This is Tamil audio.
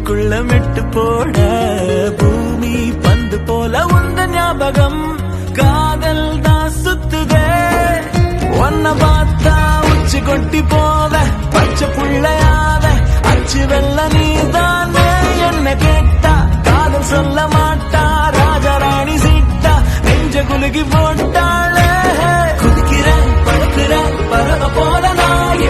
நெஞ்சுக்குள்ள மெட்டு போட பூமி பந்து போல உந்த ஞாபகம் காதல் தான் சுத்துதே ஒன்ன பார்த்தா உச்சி கொட்டி போவ பச்சை புள்ளையாவ அச்சு வெள்ள நீதானே என்ன கேட்டா காதல் சொல்ல மாட்டா ராஜாராணி சீட்டா நெஞ்ச குலுகி போட்டாளே குதிக்கிறேன் பறக்கிறேன் பறவை போல நான்